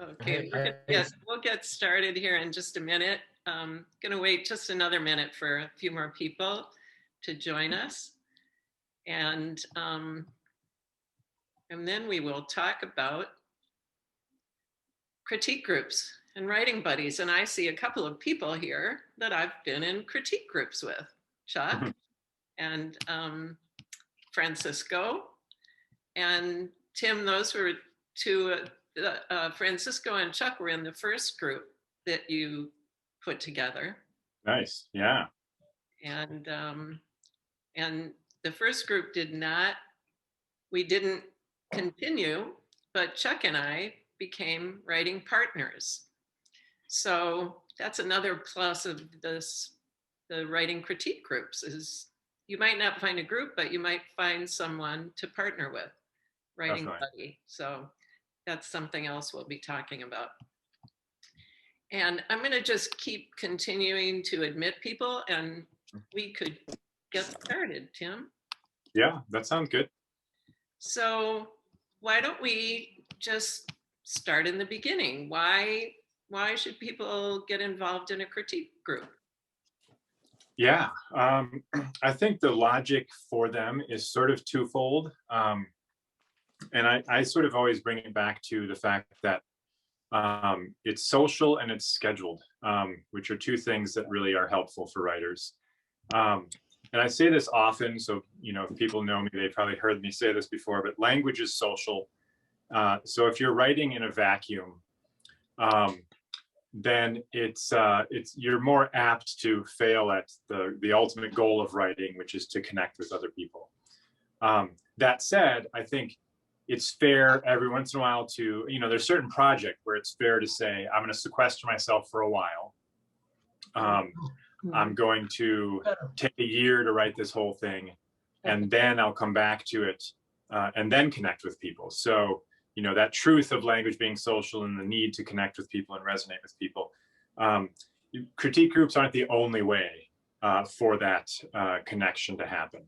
Okay, we'll get started here in just a minute. Going to wait just another minute for a few more people to join us, and then we will talk about critique groups and writing buddies. And I see a couple of people here that I've been in critique groups with, Chuck and Francisco and Tim. Those were two. Francisco and Chuck were in the first group that you put together. Nice, yeah. And the first group we didn't continue, but Chuck and I became writing partners. So that's another plus of the writing critique groups is you might not find a group, but you might find someone to partner with, writing buddy. So that's something else we'll be talking about. And I'm going to just keep continuing to admit people, and we could get started, Tim. Yeah, that sounds good. So why don't we just start in the beginning? Why should people get involved in a critique group? Yeah, I think the logic for them is sort of twofold. And I sort of always bring it back to the fact that it's social and it's scheduled, which are two things that really are helpful for writers. And I say this often, so if people know me, they've probably heard me say this before, but language is social. So if you're writing in a vacuum, then you're more apt to fail at the ultimate goal of writing, which is to connect with other people. That said, I think it's fair every once in a while to, there's certain project where it's fair to say, I'm going to sequester myself for a while. I'm going to take a year to write this whole thing, and then I'll come back to it and then connect with people. So, that truth of language being social and the need to connect with people and resonate with people. Critique groups aren't the only way for that connection to happen.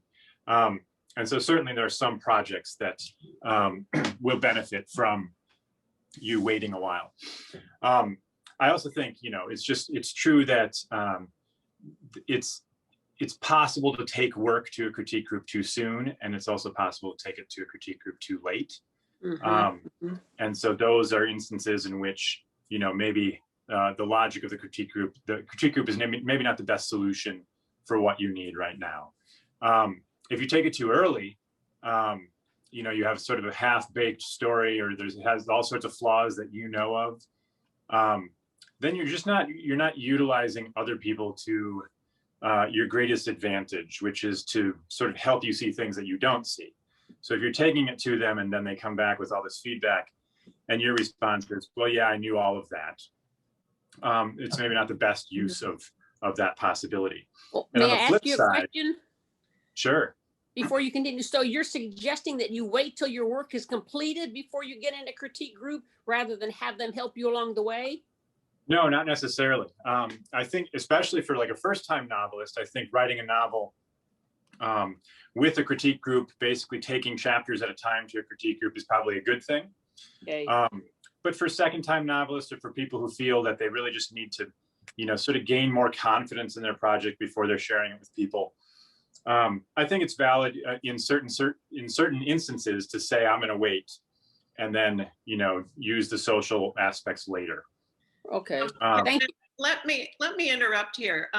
And so certainly there are some projects that will benefit from you waiting a while. I also think, it's true that it's possible to take work to a critique group too soon, and it's also possible to take it to a critique group too late. And so those are instances in which, maybe the logic of the critique group is maybe not the best solution for what you need right now. If you take it too early, you have sort of a half-baked story, or it has all sorts of flaws that of, then you're not utilizing other people to your greatest advantage, which is to sort of help you see things that you don't see. So if you're taking it to them and then they come back with all this feedback and your response is, well, yeah, I knew all of that, it's maybe not the best use of that possibility. Well, may I ask you a question? Sure. Before you continue, so you're suggesting that you wait till your work is completed before you get in a critique group rather than have them help you along the way? No, not necessarily. I think, especially for like a first-time novelist, I think writing a novel with a critique group, basically taking chapters at a time to a critique group, is probably a good thing. Okay. But for second-time novelists, or for people who feel that they really just need to, sort of gain more confidence in their project before they're sharing it with people, I think it's valid in certain instances to say, I'm going to wait, and then use the social aspects later. Okay. Thank you. Let me interrupt here.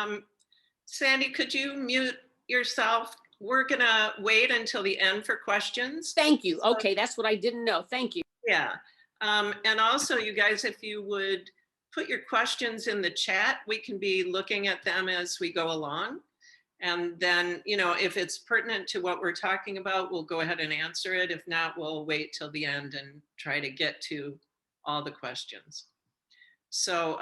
Sandy, could you mute yourself? We're going to wait until the end for questions. Thank you. Okay, that's what I didn't know. Thank you. Yeah. And also, you guys, if you would put your questions in the chat, we can be looking at them as we go along. And then, if it's pertinent to what we're talking about, we'll go ahead and answer it. If not, we'll wait till the end and try to get to all the questions. So,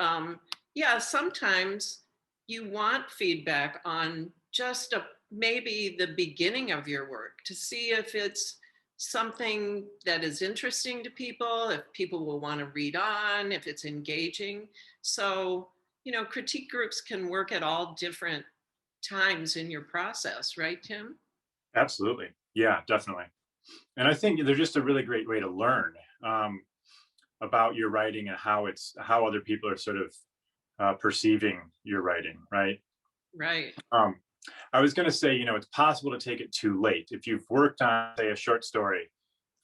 yeah, sometimes you want feedback on just maybe the beginning of your work to see if it's something that is interesting to people, if people will want to read on, if it's engaging. So, critique groups can work at all different times in your process, right, Tim? Absolutely. Yeah, definitely. And I think they're just a really great way to learn. about your writing and how other people are sort of perceiving your writing, right? Right. I was going to say, it's possible to take it too late. If you've worked on, say, a short story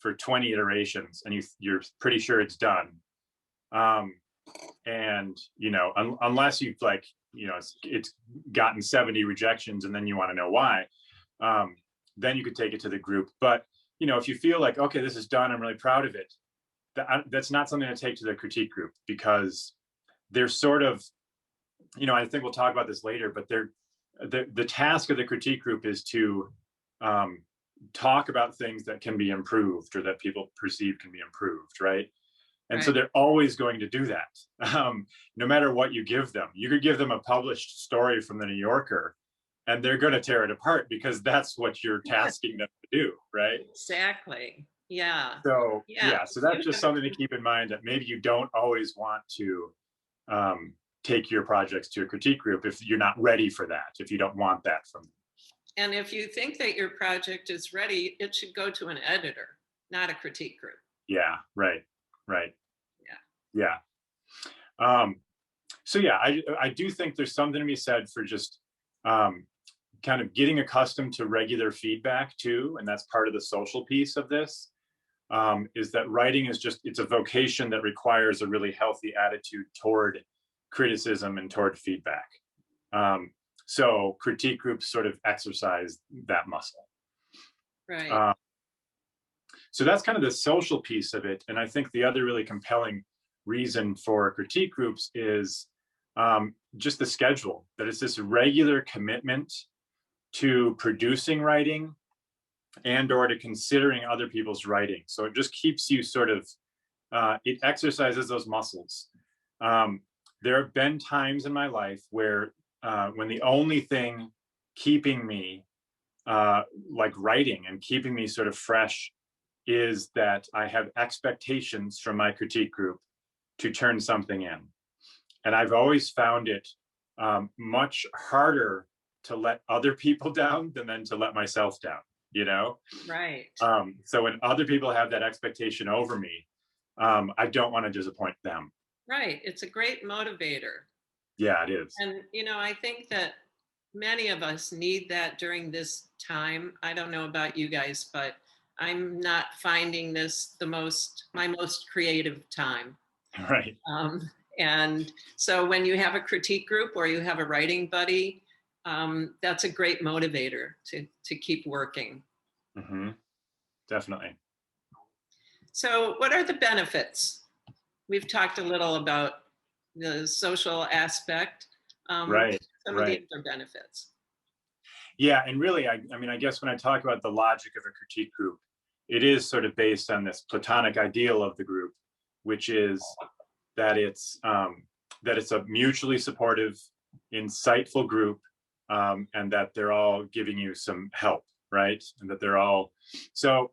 for 20 iterations and you're pretty sure it's done, and unless you've it's gotten 70 rejections and then you want to know why, then you could take it to the group. But if you feel like, okay, this is done, I'm really proud of it, that's not something to take to the critique group, because they're sort of, I think we'll talk about this later, but the task of the critique group is to talk about things that can be improved or that people perceive can be improved, right? And so they're always going to do that, no matter what you give them. You could give them a published story from the New Yorker, and they're going to tear it apart because that's what you're tasking them to do, right? Exactly. Yeah. So so that's just something to keep in mind, that maybe you don't always want to take your projects to a critique group if you're not ready for that, if you don't want that from them. And if you think that your project is ready, it should go to an editor, not a critique group. Yeah, right. Yeah. So yeah, I do think there's something to be said for just kind of getting accustomed to regular feedback too, and that's part of the social piece of this. Is that writing is it's a vocation that requires a really healthy attitude toward criticism and toward feedback. So critique groups sort of exercise that muscle. Right. So that's kind of the social piece of it. And I think the other really compelling reason for critique groups is just the schedule, that it's this regular commitment to producing writing and or to considering other people's writing. So it just keeps you sort of, it exercises those muscles. There have been times in my life where when the only thing keeping me like writing and keeping me sort of fresh is that I have expectations from my critique group to turn something in. And I've always found it much harder to let other people down than to let myself down, Right. So when other people have that expectation over me, I don't want to disappoint them. Right. It's a great motivator. Yeah, it is. And, I think that many of us need that during this time. I don't know about you guys, but I'm not finding this my most creative time. Right. And so when you have a critique group or you have a writing buddy, that's a great motivator to keep working. Mm-hmm. Definitely. So what are the benefits? We've talked a little about the social aspect. Right. Some of the other benefits. Yeah, and really, I mean, I guess when I talk about the logic of a critique group, it is sort of based on this Platonic ideal of the group, which is that it's a mutually supportive, insightful group, and that they're all giving you some help, right? And that they're all so.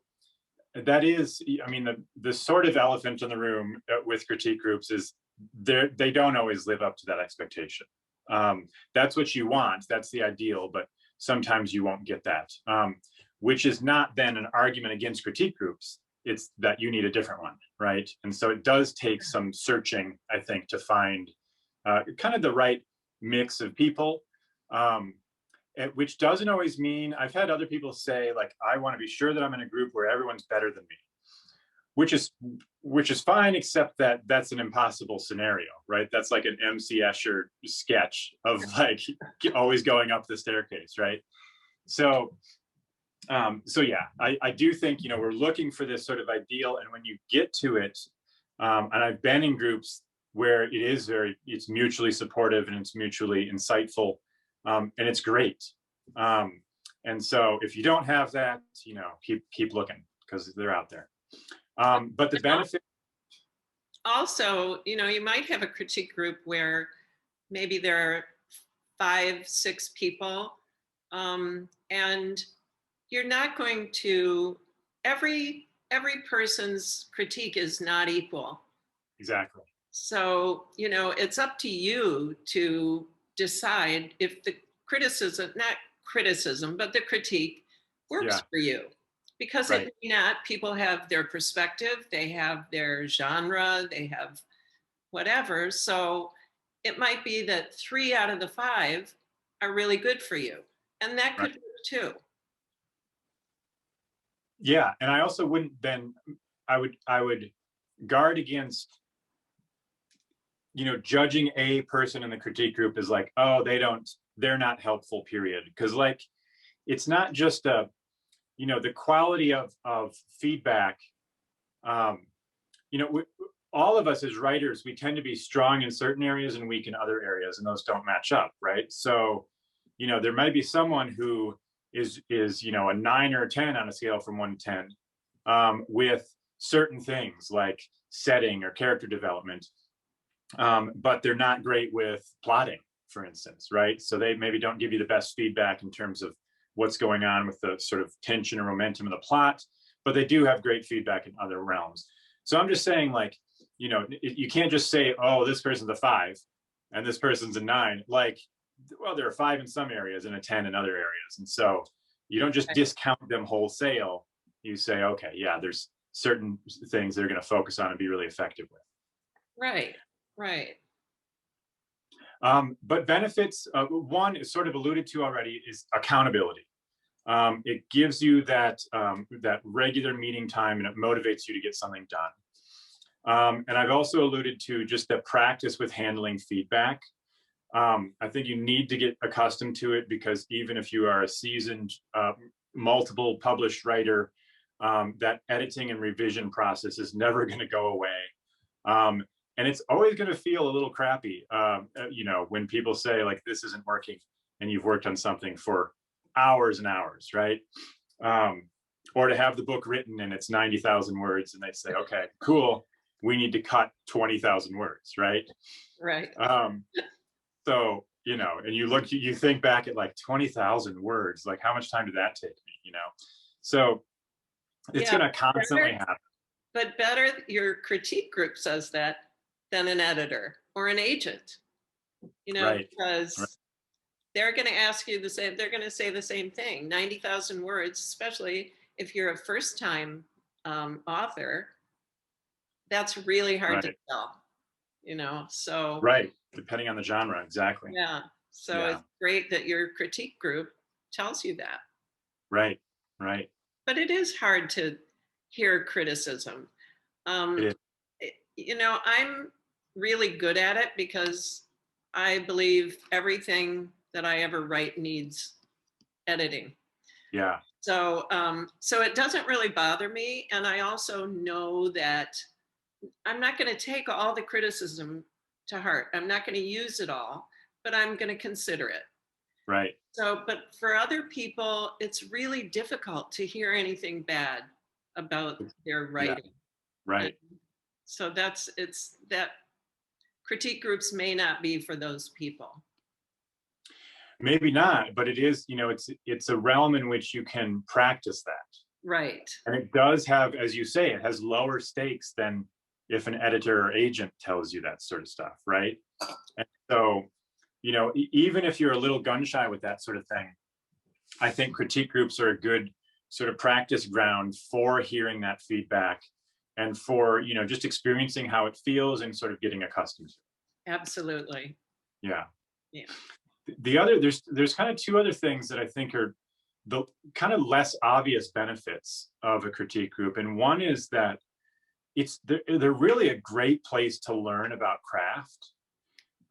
That is, I mean, the sort of elephant in the room with critique groups is they don't always live up to that expectation. That's what you want. That's the ideal, but sometimes you won't get that, which is not then an argument against critique groups. It's that you need a different one, right? And so it does take some searching, I think, to find kind of the right mix of people, which doesn't always mean, I've had other people say, like, I want to be sure that I'm in a group where everyone's better than me, which is fine, except that that's an impossible scenario, right? That's like an MC Escher sketch of like always going up the staircase, right? So yeah, I do think, we're looking for this sort of ideal, and when you get to it, and I've been in groups where it's mutually supportive and it's mutually insightful, and it's great. And so if you don't have that, keep looking, because they're out there. But the benefit. Also, you might have a critique group where maybe there are 5, 6 people, and you're not going to, every person's critique is not equal. Exactly. So, it's up to you to decide if the criticism, not criticism, but the critique works for you. because Right. it may not, people have their perspective, they have their genre, they have whatever. So it might be that 3 out of the 5 are really good for you. And that Right. could be too. Yeah. And I also wouldn't then, I would guard against, judging a person in the critique group is like, oh, they're not helpful, period. Because like, it's not just the quality of feedback. Um, all of us as writers, we tend to be strong in certain areas and weak in other areas, and those don't match up, right? So, there might be someone who is a 9 or a 10 on a scale from 1 to 10, with certain things like setting or character development, but they're not great with plotting, for instance, right? So they maybe don't give you the best feedback in terms of what's going on with the sort of tension or momentum of the plot, but they do have great feedback in other realms. So I'm just saying, like, you can't just say, oh, this person's a 5 and this person's a 9. Like, well, they're a 5 in some areas and a 10 in other areas. And so you don't just discount them wholesale. You say, okay, yeah, there's certain things they're going to focus on and be really effective with. Right, right. But benefits, one is sort of alluded to already, is accountability. It gives you that regular meeting time, and it motivates you to get something done. And I've also alluded to just the practice with handling feedback. I think you need to get accustomed to it, because even if you are a seasoned, multiple published writer, that editing and revision process is never going to go away. And it's always going to feel a little crappy, when people say, like, this isn't working, and you've worked on something for hours and hours, right? Or to have the book written and it's 90,000 words, and they say, okay, cool, we need to cut 20,000 words, right? Right. So, and you think back at like 20,000 words, like how much time did that take me, So it's going to constantly happen. But better your critique group says that than an editor or an agent, Right. because they're going to ask you the same, they're going to say the same thing. 90,000 words, especially if you're a first time author, that's really hard to tell, so. Right. Depending on the genre. Exactly. Yeah. So it's great that your critique group tells you that. Right. Right. But it is hard to hear criticism. I'm really good at it because I believe everything that I ever write needs editing. Yeah. So it doesn't really bother me. And I also know that I'm not going to take all the criticism to heart. I'm not going to use it all, but I'm going to consider it. Right. So, but for other people, it's really difficult to hear anything bad about their writing. Yeah. Right. And so it's that critique groups may not be for those people. Maybe not, but it is, it's a realm in which you can practice that. Right. And it does have, as you say, it has lower stakes than if an editor or agent tells you that sort of stuff, right? And so, even if you're a little gun shy with that sort of thing, I think critique groups are a good sort of practice ground for hearing that feedback and for, just experiencing how it feels and sort of getting accustomed to it. Absolutely. Yeah. Yeah. There's kind of 2 other things that I think are the kind of less obvious benefits of a critique group. And one is that they're really a great place to learn about craft.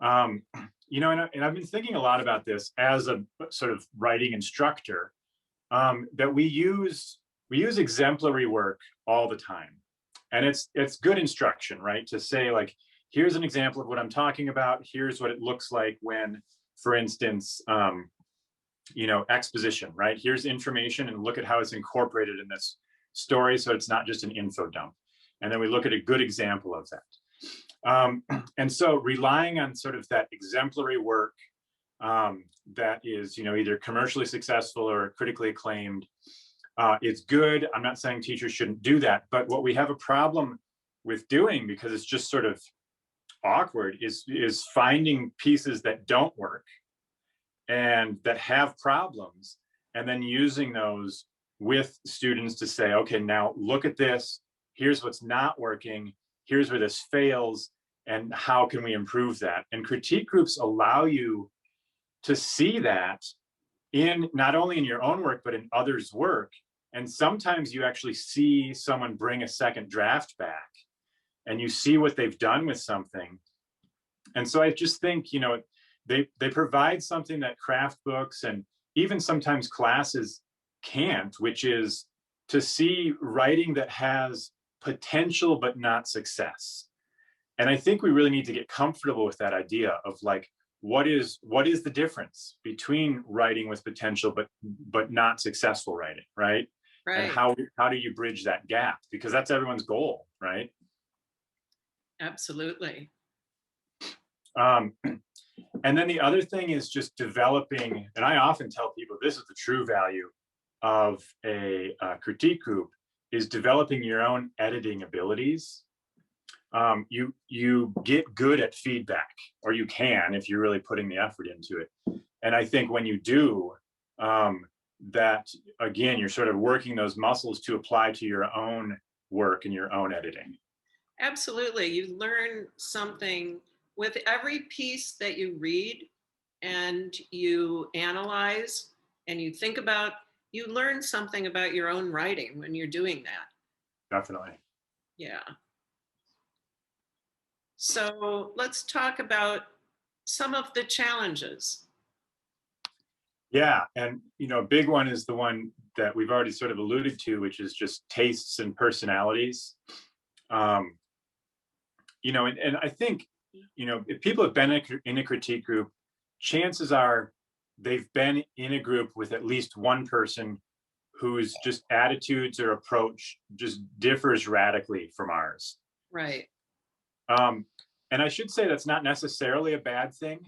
And I've been thinking a lot about this as a sort of writing instructor, that we use exemplary work all the time. And it's good instruction, right? To say, like, here's an example of what I'm talking about. Here's what it looks like when, for instance, exposition, right? Here's information, and look at how it's incorporated in this story, so it's not just an info dump. And then we look at a good example of that. And so relying on sort of that exemplary work, that is, either commercially successful or critically acclaimed, it's good. I'm not saying teachers shouldn't do that, but what we have a problem with doing, because it's just sort of awkward, is finding pieces that don't work and that have problems, and then using those with students to say, okay, now look at this. Here's what's not working. Here's where this fails. And how can we improve that? And critique groups allow you to see that in not only in your own work, but in others' work. And sometimes you actually see someone bring a second draft back and you see what they've done with something. And so I just think, you know, they provide something that craft books and even sometimes classes can't, which is to see writing that has potential but not success. And I think we really need to get comfortable with that idea of like, what is the difference between writing with potential but not successful writing, right? Right. And how do you bridge that gap? Because that's everyone's goal, right? Absolutely. And then the other thing is just developing, and I often tell people this is the true value of a critique group, is developing your own editing abilities. You get good at feedback, or you can if you're really putting the effort into it. And I think when you do, that again, you're sort of working those muscles to apply to your own work and your own editing. Absolutely. You learn something with every piece that you read and you analyze and you think about, you learn something about your own writing when you're doing that. Definitely. Yeah. So let's talk about some of the challenges. Yeah, and you know, a big one is the one that we've already sort of alluded to, which is just tastes and personalities. You know, and I think, you know, if people have been in a critique group, chances are they've been in a group with at least one person whose just attitudes or approach just differs radically from ours. Right. And I should say that's not necessarily a bad thing,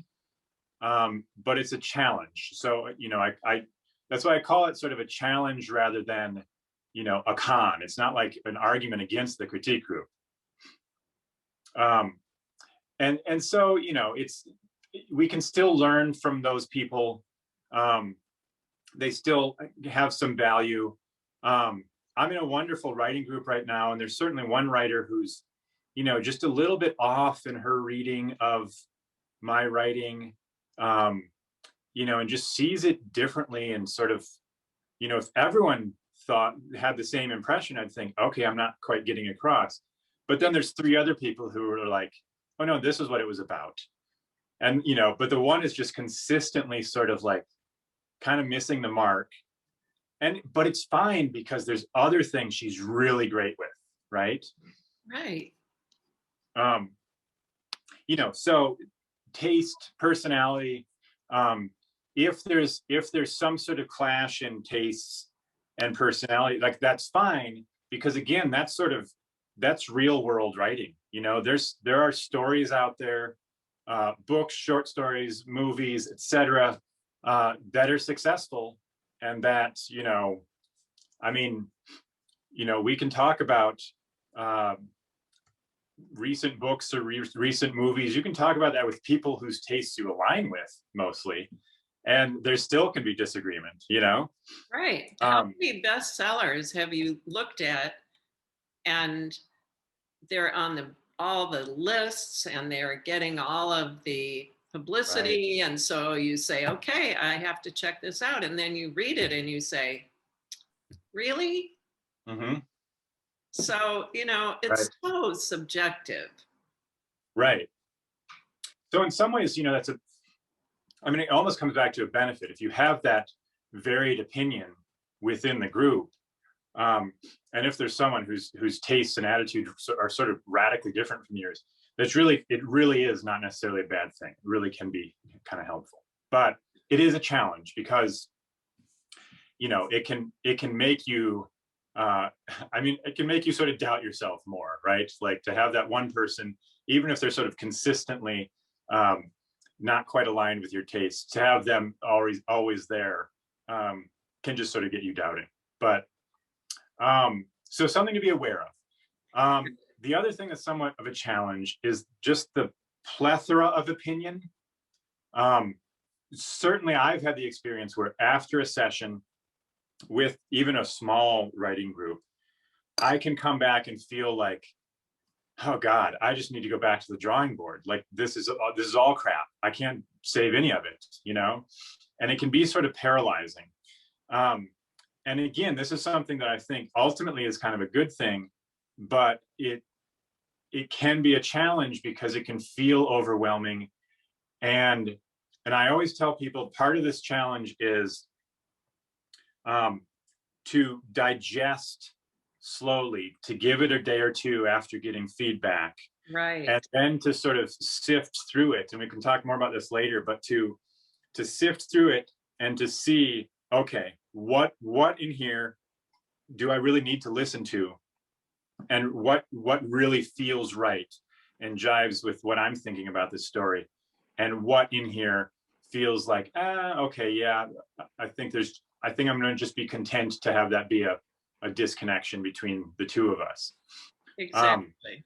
but it's a challenge. So, you know, I that's why I call it sort of a challenge rather than, you know, a con. It's not like an argument against the critique group. And so, you know, we can still learn from those people. They still have some value. I'm in a wonderful writing group right now, and there's certainly one writer who's, you know, just a little bit off in her reading of my writing, you know, and just sees it differently. And sort of, you know, if everyone had the same impression, I'd think, okay, I'm not quite getting across. But then there's three other people who are like, oh no, this is what it was about. And, you know, but the one is just consistently sort of like kind of missing the mark. But it's fine because there's other things she's really great with, right? Right. You know, so taste, personality, if there's some sort of clash in tastes and personality, like that's fine, because again, that's real world writing. You know, there are stories out there, books, short stories, movies, etc., that are successful, and that, you know, I mean, you know, we can talk about recent books or recent movies. You can talk about that with people whose tastes you align with mostly, and there still can be disagreement, you know? Right. How many bestsellers have you looked at and they're on all the lists and they're getting all of the publicity, right. And so you say, okay, I have to check this out, and then you read it and you say, really? Mm-hmm. So, you know, it's so subjective. Right. So in some ways, you know, I mean, it almost comes back to a benefit. If you have that varied opinion within the group, and if there's someone whose tastes and attitudes are sort of radically different from yours, it really is not necessarily a bad thing. It really can be kind of helpful. But it is a challenge because, you know, it can make you, I mean, it can make you sort of doubt yourself more, right? Like to have that one person, even if they're sort of consistently not quite aligned with your tastes, to have them always there can just sort of get you doubting. But so something to be aware of. The other thing that's somewhat of a challenge is just the plethora of opinion. Certainly I've had the experience where after a session, with even a small writing group, I can come back and feel like, oh God, I just need to go back to the drawing board. Like this is all crap. I can't save any of it, you know? And it can be sort of paralyzing. And again, this is something that I think ultimately is kind of a good thing, but it can be a challenge because it can feel overwhelming. And I always tell people part of this challenge is to digest slowly, to give it a day or two after getting feedback, Right. and then to sort of sift through it. And we can talk more about this later, but to sift through it and to see, okay, what in here do I really need to listen to, and what really feels right and jives with what I'm thinking about this story, and what in here feels like, okay, yeah, I think I'm going to just be content to have that be a disconnection between the two of us. Exactly.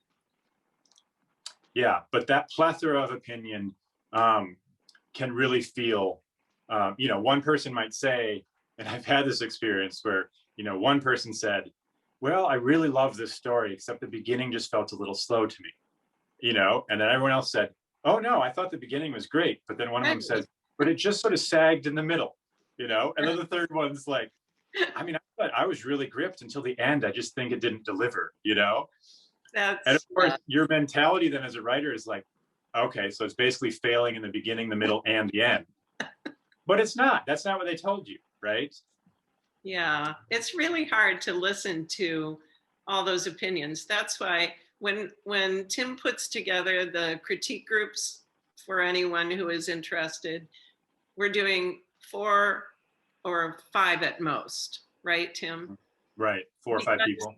Yeah, but that plethora of opinion can really feel, one person might say, and I've had this experience where, one person said, well, I really love this story, except the beginning just felt a little slow to me, and then everyone else said, oh no, I thought the beginning was great. But then one of them says, but it just sort of sagged in the middle, and then the third one's like, I mean, I was really gripped until the end. I just think it didn't deliver, And of course, your mentality then as a writer is like, okay, so it's basically failing in the beginning, the middle, and the end. But it's not. That's not what they told you, right? Yeah, it's really hard to listen to all those opinions. That's why when Tim puts together the critique groups for anyone who is interested, we're doing 4 or 5 at most, right, Tim? Right, 4 or 5 people.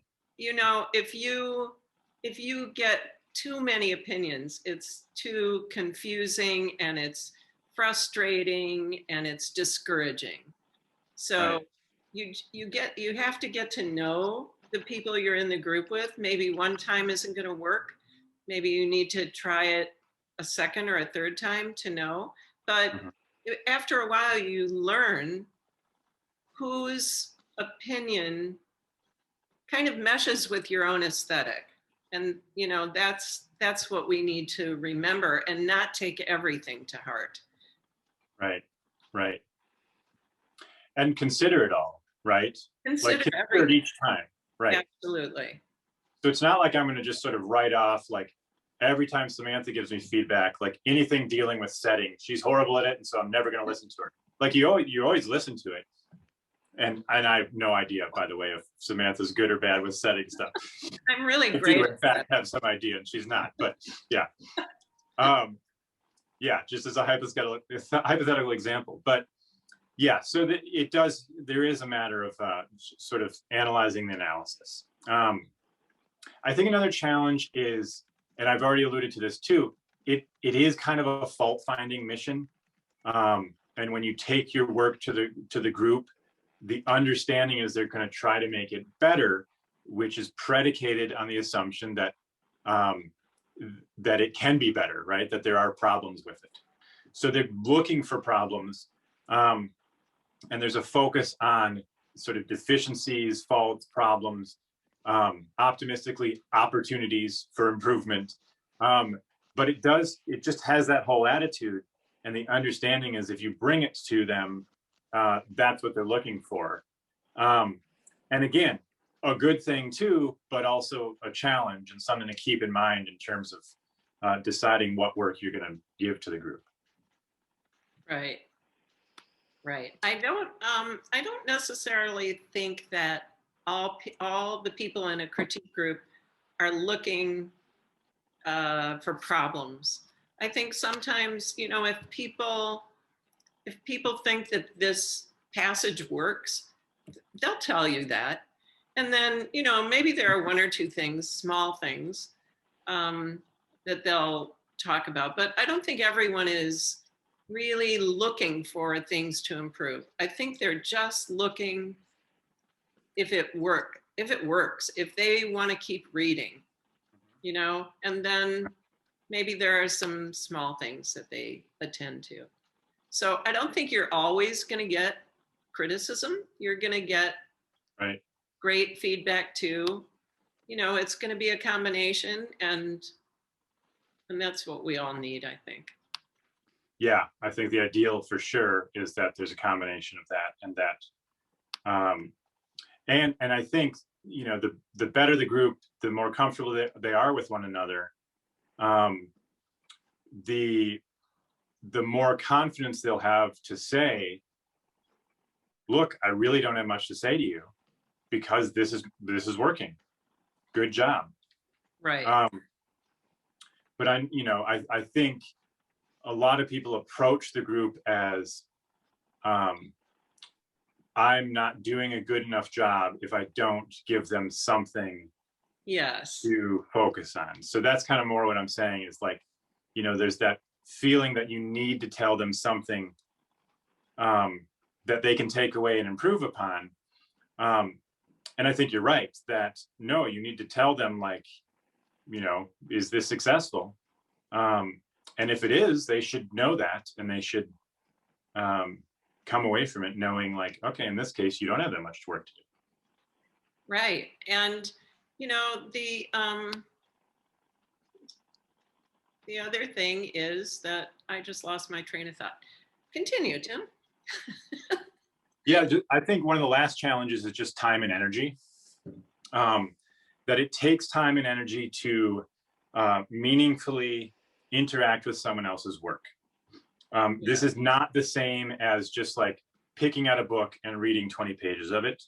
If you get too many opinions, it's too confusing and it's frustrating and it's discouraging. So Right. you have to get to know the people you're in the group with. Maybe one time isn't going to work. Maybe you need to try it a second or a third time to know. But after a while, you learn whose opinion kind of meshes with your own aesthetic. And that's what we need to remember and not take everything to heart. Right. And consider it all, right? Consider it everything. each time, right? Absolutely. So it's not like I'm going to just sort of write off, like, every time Samantha gives me feedback, like anything dealing with setting, she's horrible at it, and so I'm never going to listen to her. Like you always listen to it. And I have no idea, by the way, if Samantha's good or bad with setting stuff. I'm really I great. do, in fact, have some idea, and she's not. But yeah, yeah, just as a hypothetical example. But yeah, so there is a matter of sort of analyzing the analysis. I think another challenge is, and I've already alluded to this too, it is kind of a fault finding mission. And when you take your work to the group, the understanding is they're going to try to make it better, which is predicated on the assumption that that it can be better, right? That there are problems with it. So they're looking for problems, and there's a focus on sort of deficiencies, faults, problems, optimistically opportunities for improvement. But it just has that whole attitude, and the understanding is if you bring it to them, that's what they're looking for. And again, a good thing too, but also a challenge and something to keep in mind in terms of deciding what work you're going to give to the group. Right. I don't necessarily think that all the people in a critique group are looking for problems. I think sometimes, if people think that this passage works, they'll tell you that. And then, maybe there are 1 or 2 things, small things, that they'll talk about. But I don't think everyone is really looking for things to improve. I think they're just looking if it works, if they want to keep reading, and then maybe there are some small things that they attend to. So I don't think you're always going to get criticism. You're going to get Right. great feedback too. You know, it's going to be a combination, and that's what we all need, I think. Yeah, I think the ideal for sure is that there's a combination of that, and I think, you know, the better the group, the more comfortable they are with one another, the more confidence they'll have to say, look, I really don't have much to say to you because this is working. Good job. Right. But I think a lot of people approach the group as, I'm not doing a good enough job if I don't give them something Yes. to focus on. So that's kind of more what I'm saying is, like, you know, there's that feeling that you need to tell them something that they can take away and improve upon. And I think you're right that, no, you need to tell them, like, you know, is this successful? And if it is, they should know that, and they should come away from it knowing, like, okay, in this case, you don't have that much work to do. Right. And, you know, the other thing is that I just lost my train of thought. Continue, Tim. Yeah, I think one of the last challenges is just time and energy. That it takes time and energy to meaningfully interact with someone else's work. This is not the same as just like picking out a book and reading 20 pages of it.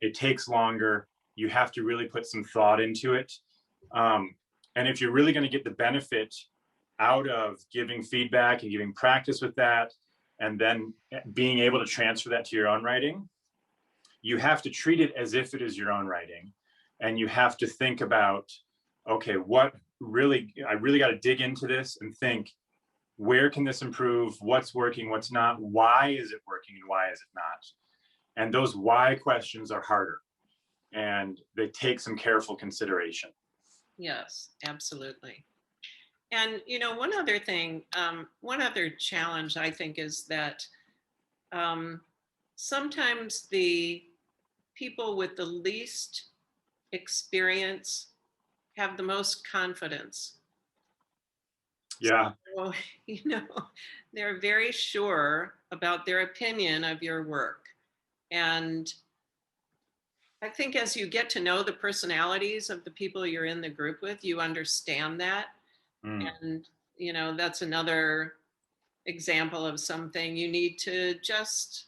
It takes longer. You have to really put some thought into it. And if you're really going to get the benefit out of giving feedback and giving practice with that, and then being able to transfer that to your own writing, you have to treat it as if it is your own writing. And you have to think about, okay, I really got to dig into this and think, where can this improve? What's working? What's not? Why is it working? And why is it not? And those why questions are harder, and they take some careful consideration. Yes, absolutely. And, you know, one other thing, one other challenge I think is that sometimes the people with the least experience have the most confidence. Yeah. So, you know, they're very sure about their opinion of your work. And I think as you get to know the personalities of the people you're in the group with, you understand that. And, you know, that's another example of something you need to just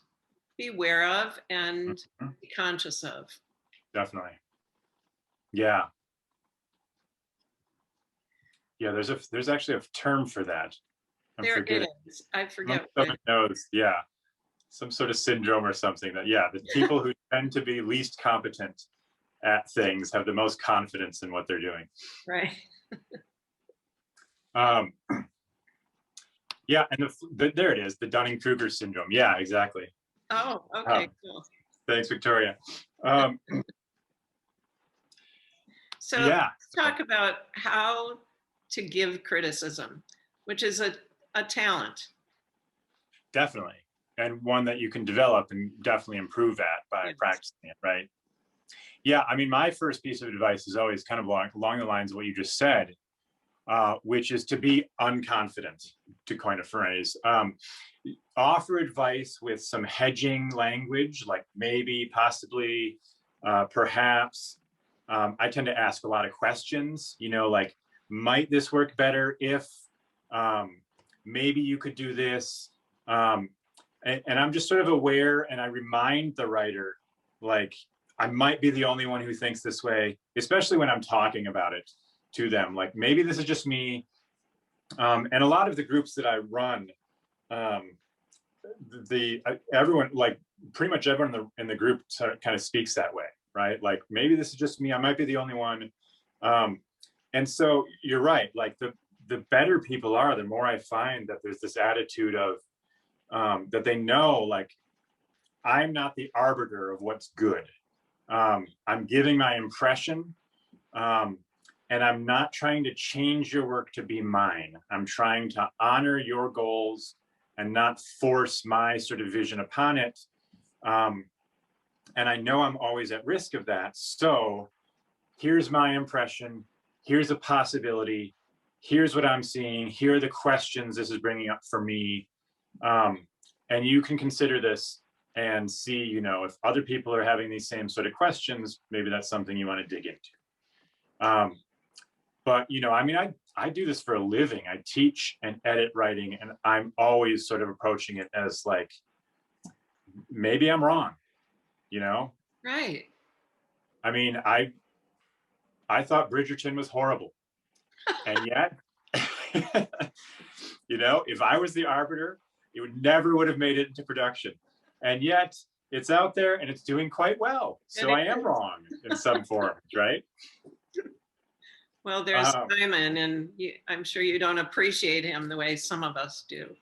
be aware of and be conscious of. Definitely. Yeah. Yeah, there's actually a term for that. There it is. I forget what it knows. Yeah. Some sort of syndrome or something that, yeah, the people who tend to be least competent at things have the most confidence in what they're doing. Right. Yeah, and there it is, the Dunning-Kruger syndrome. Yeah, exactly. Oh, okay, cool. Thanks, Victoria. So yeah, let's talk about how to give criticism, which is a talent. Definitely. And one that you can develop and definitely improve at by practicing it, right? Yeah, I mean, my first piece of advice is always kind of along the lines of what you just said, which is to be unconfident, to coin a phrase. Offer advice with some hedging language, like maybe, possibly, perhaps. I tend to ask a lot of questions, you know, like, might this work better if, maybe you could do this. And I'm just sort of aware, and I remind the writer, like, I might be the only one who thinks this way, especially when I'm talking about it to them. Like, maybe this is just me. And a lot of the groups that I run, everyone, like pretty much everyone in the group kind of speaks that way, right? Like, maybe this is just me. I might be the only one. And so you're right. Like, the better people are, the more I find that there's this attitude of, that they know, like, I'm not the arbiter of what's good. I'm giving my impression, and I'm not trying to change your work to be mine. I'm trying to honor your goals and not force my sort of vision upon it. And I know I'm always at risk of that. So here's my impression. Here's a possibility. Here's what I'm seeing. Here are the questions this is bringing up for me. And you can consider this and see, you know, if other people are having these same sort of questions, maybe that's something you want to dig into. But, you know, I mean, I do this for a living. I teach and edit writing, and I'm always sort of approaching it as like, maybe I'm wrong, you know? Right. I mean, I thought Bridgerton was horrible. And yet, you know, if I was the arbiter, it would have made it into production. And yet it's out there and it's doing quite well. So I am wrong in some forms, right? Well, there's Simon, and I'm sure you don't appreciate him the way some of us do.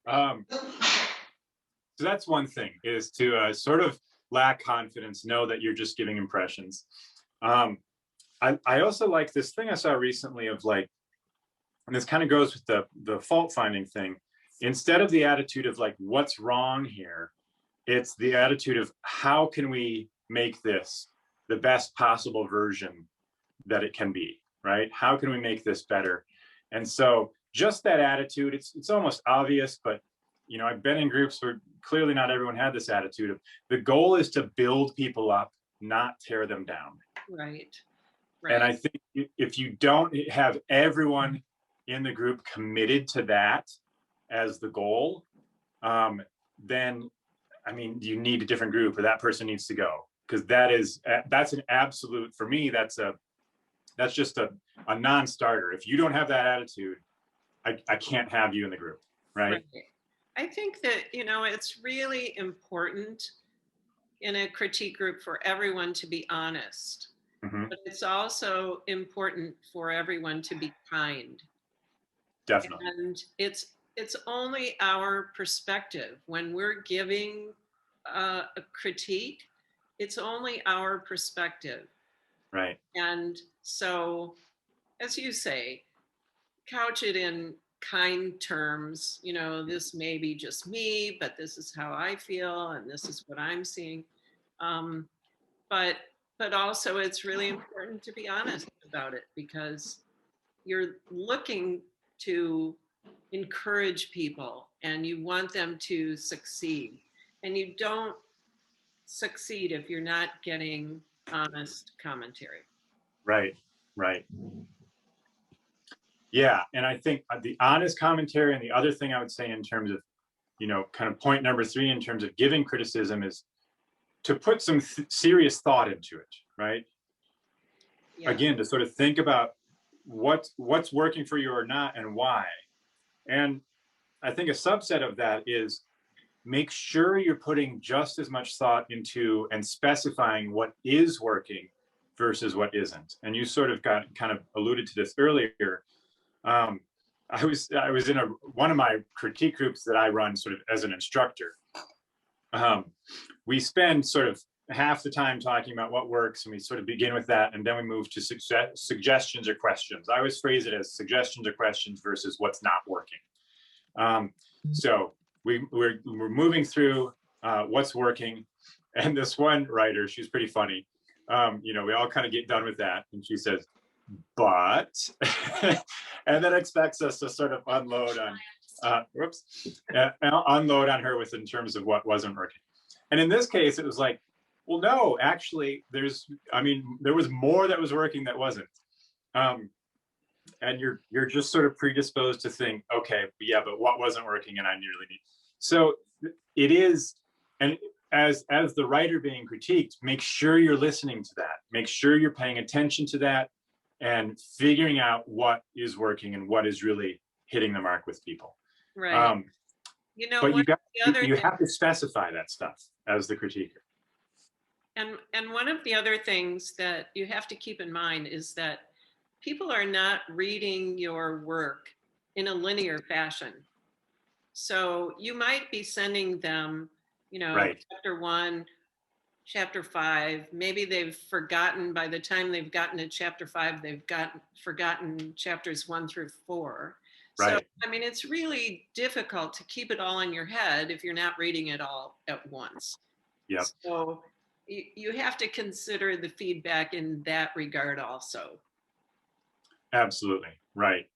So that's one thing, is to sort of lack confidence, know that you're just giving impressions. I also like this thing I saw recently of like, and this kind of goes with the fault finding thing. Instead of the attitude of like, what's wrong here? It's the attitude of how can we make this the best possible version that it can be, right? How can we make this better? And so just that attitude, it's almost obvious, but you know, I've been in groups where clearly not everyone had this attitude of the goal is to build people up, not tear them down. Right. And I think if you don't have everyone in the group committed to that as the goal, then, I mean, you need a different group, or that person needs to go, because that's an absolute, for me, that's just a non-starter. If you don't have that attitude, I can't have you in the group, right? I think that, you know, it's really important in a critique group for everyone to be honest. But it's also important for everyone to be kind. Definitely. And it's only our perspective. When we're giving a critique, it's only our perspective. Right. And so, as you say, couch it in kind terms. You know, this may be just me, but this is how I feel, and this is what I'm seeing. But also, it's really important to be honest about it, because you're looking to encourage people and you want them to succeed, and you don't succeed if you're not getting honest commentary. Right. Yeah, and I think the honest commentary, and the other thing I would say in terms of, you know, kind of point number 3 in terms of giving criticism, is to put some serious thought into it, right? Yeah. Again, to sort of think about what's working for you or not, and why. And I think a subset of that is make sure you're putting just as much thought into and specifying what is working versus what isn't. And you sort of kind of alluded to this earlier. I was in one of my critique groups that I run sort of as an instructor. We spend sort of half the time talking about what works, and we sort of begin with that, and then we move to suggestions or questions. I always phrase it as suggestions or questions versus what's not working. So we're moving through what's working, and this one writer, she's pretty funny. You know, we all kind of get done with that, and she says, but, and then expects us to sort of unload on, unload on her with in terms of what wasn't working. And in this case, it was like, well, no, actually, there was more that was working that wasn't. And you're just sort of predisposed to think, okay, yeah, but what wasn't working, and I nearly need. So it is, and as the writer being critiqued, make sure you're listening to that. Make sure you're paying attention to that and figuring out what is working and what is really hitting the mark with people. Right. You know, but you have to specify that stuff as the critiquer. And one of the other things that you have to keep in mind is that people are not reading your work in a linear fashion. So you might be sending them, you know, right, chapter 1, chapter 5. Maybe they've forgotten, by the time they've gotten to chapter 5, they've forgotten chapters 1 through 4. So, Right. I mean, it's really difficult to keep it all in your head if you're not reading it all at once. Yep. So you have to consider the feedback in that regard also. Absolutely. Right.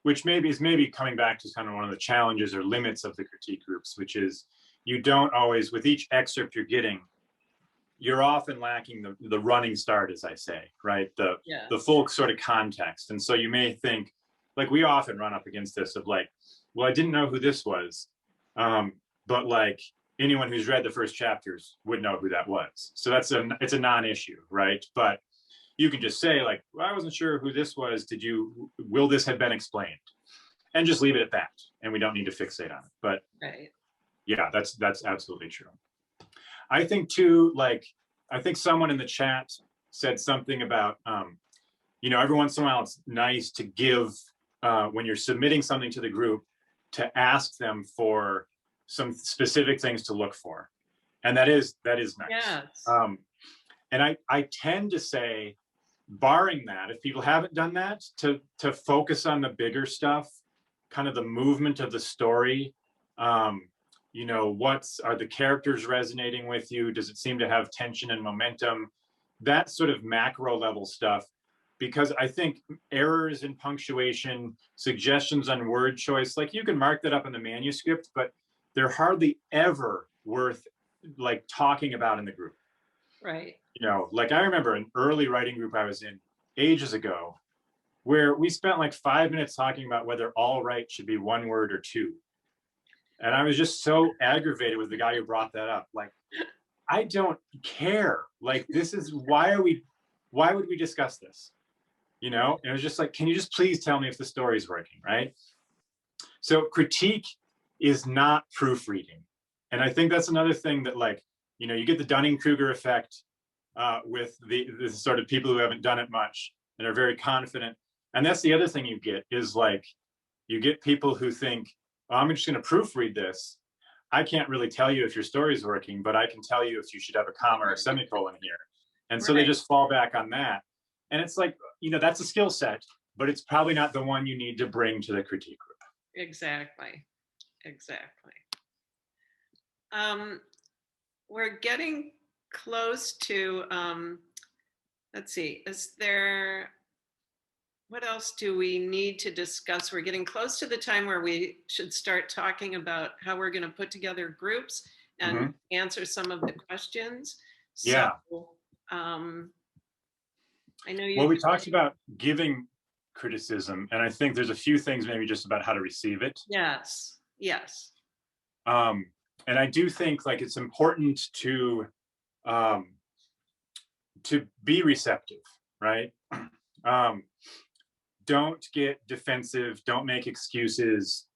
Which maybe coming back to kind of one of the challenges or limits of the critique groups, which is you don't always, with each excerpt you're getting, you're often lacking the running start, as I say, right? The Yes. full sort of context. And so you may think, like we often run up against this of like, well, I didn't know who this was. But like anyone who's read the first chapters would know who that was. So it's a non-issue, right? But you can just say like, well, I wasn't sure who this was. Will this have been explained? And just leave it at that. And we don't need to fixate on it. But Right. yeah, that's absolutely true. I think too, like, I think someone in the chat said something about, every once in a while it's nice to give, when you're submitting something to the group, to ask them for some specific things to look for. And that is nice. Yes. And I tend to say, barring that, if people haven't done that, to focus on the bigger stuff, kind of the movement of the story. Are the characters resonating with you? Does it seem to have tension and momentum? That sort of macro level stuff, because I think errors in punctuation, suggestions on word choice, like you can mark that up in the manuscript, but they're hardly ever worth like talking about in the group. Right. Like I remember an early writing group I was in ages ago, where we spent like 5 minutes talking about whether all right should be one word or two. And I was just so aggravated with the guy who brought that up. Like, I don't care. Like, why would we discuss this? And it was just like, can you just please tell me if the story's working, right? So critique is not proofreading. And I think that's another thing that like, you get the Dunning-Kruger effect with the sort of people who haven't done it much and are very confident. And that's the other thing you get is like, you get people who think, oh, I'm just going to proofread this. I can't really tell you if your story is working, but I can tell you if you should have a comma or a semicolon here. And so they just fall back on that. And it's like, that's a skill set, but it's probably not the one you need to bring to the critique group. Exactly. We're getting close to, let's see, what else do we need to discuss? We're getting close to the time where we should start talking about how we're going to put together groups and answer some of the questions. Yeah. So, I know you. Well, we talked about giving criticism, and I think there's a few things maybe just about how to receive it. Yes. And I do think like it's important to be receptive, right? Don't get defensive. Don't make excuses.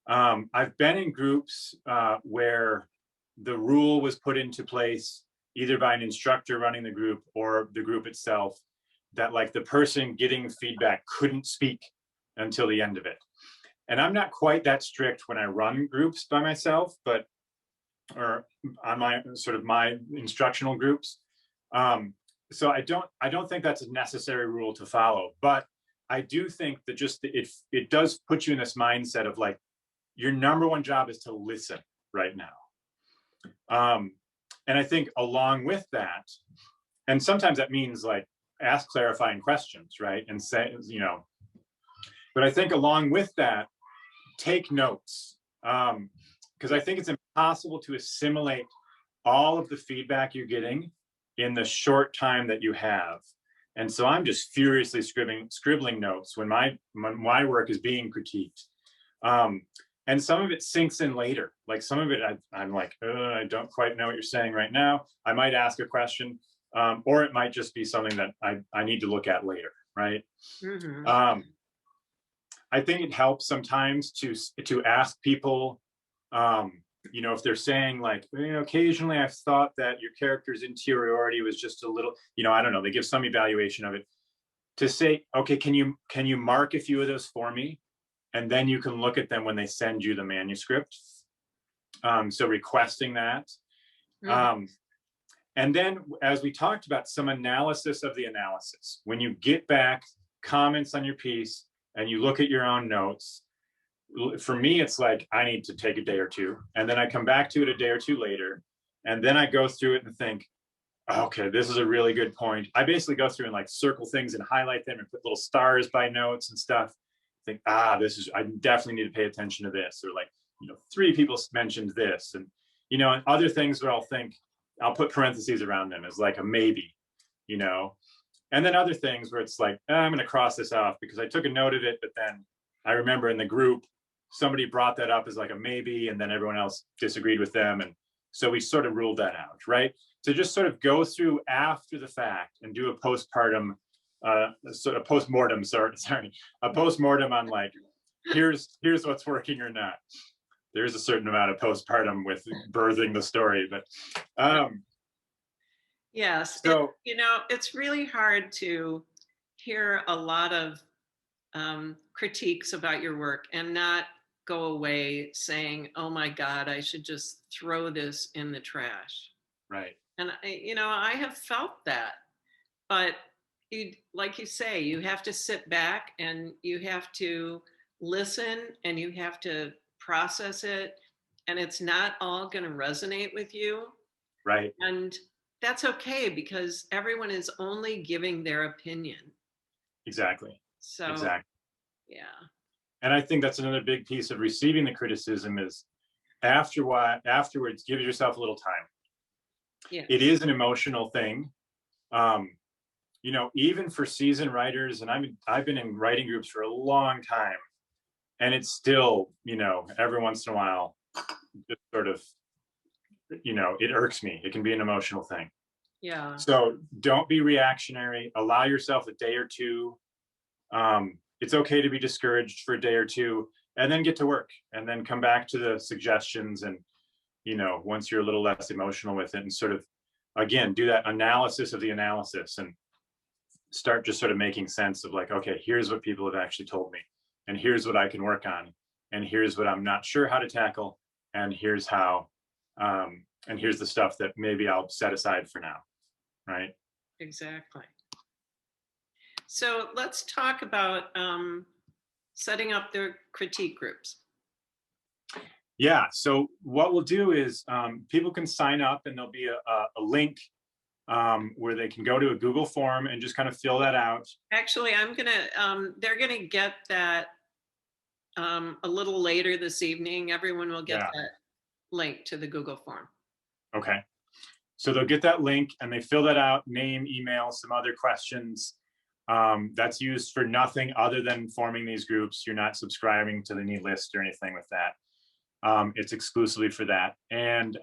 I've been in groups where the rule was put into place either by an instructor running the group or the group itself, that like the person getting feedback couldn't speak until the end of it. And I'm not quite that strict when I run groups by myself, or on my instructional groups. So I don't think that's a necessary rule to follow, but I do think that it does put you in this mindset of like, your number one job is to listen right now. And I think along with that, and sometimes that means like ask clarifying questions, right? And say, but I think along with that, take notes. Because I think it's impossible to assimilate all of the feedback you're getting in the short time that you have. And so I'm just furiously scribbling notes when my work is being critiqued. And some of it sinks in later. Like some of it, I'm like, I don't quite know what you're saying right now. I might ask a question, or it might just be something that I need to look at later, right? I think it helps sometimes to ask people, if they're saying like, occasionally I've thought that your character's interiority was just a little, I don't know, they give some evaluation of it, to say, okay, can you mark a few of those for me? And then you can look at them when they send you the manuscript. So requesting that. And then, as we talked about, some analysis of the analysis. When you get back comments on your piece and you look at your own notes, for me, it's like I need to take a day or two, and then I come back to it a day or two later, and then I go through it and think, okay, this is a really good point. I basically go through and like circle things and highlight them and put little stars by notes and stuff. Think, I definitely need to pay attention to this. Or like, 3 people mentioned this, and and other things where I'll put parentheses around them as like a maybe, and then other things where it's like, I'm going to cross this off because I took a note of it, but then I remember in the group somebody brought that up as like a maybe, and then everyone else disagreed with them, and so we sort of ruled that out, right? To just sort of go through after the fact and do a postpartum, sort of postmortem, a postmortem on like, here's what's working or not. There's a certain amount of postpartum with birthing the story, but yes, so it's really hard to hear a lot of critiques about your work and not go away saying, oh my God, I should just throw this in the trash. right. And I have felt that, but like you say, you have to sit back and you have to listen and you have to process it, and it's not all going to resonate with you. Right. And that's okay, because everyone is only giving their opinion. Exactly. So, exactly. yeah. And I think that's another big piece of receiving the criticism is afterwards, give yourself a little time. Yes. It is an emotional thing. Even for seasoned writers, and I've been in writing groups for a long time, and it's still, every once in a while, just sort of, it irks me. It can be an emotional thing. Yeah. So don't be reactionary. Allow yourself a day or two. It's okay to be discouraged for a day or two, and then get to work, and then come back to the suggestions. And, once you're a little less emotional with it, and sort of, again, do that analysis of the analysis and start just sort of making sense of like, okay, here's what people have actually told me, and here's what I can work on, and here's what I'm not sure how to tackle, and here's how, and here's the stuff that maybe I'll set aside for now. Right. Exactly. So let's talk about setting up their critique groups. Yeah. So what we'll do is people can sign up, and there'll be a link where they can go to a Google form and just kind of fill that out. Actually, they're gonna get that a little later this evening. Everyone will get that link to the Google form. Okay. So they'll get that link and they fill that out, name, email, some other questions. That's used for nothing other than forming these groups. You're not subscribing to the list or anything with that. It's exclusively for that. And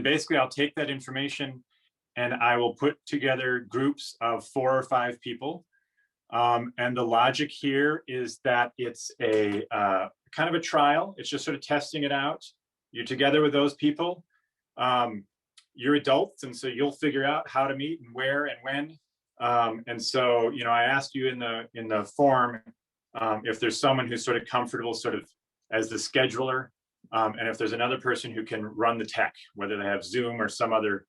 basically I'll take that information and I will put together groups of 4 or 5 people. And the logic here is that it's a kind of a trial. It's just sort of testing it out. You're together with those people. You're adults, and so you'll figure out how to meet and where and when. And so, I asked you in the form if there's someone who's sort of comfortable sort of as the scheduler, and if there's another person who can run the tech, whether they have Zoom or some other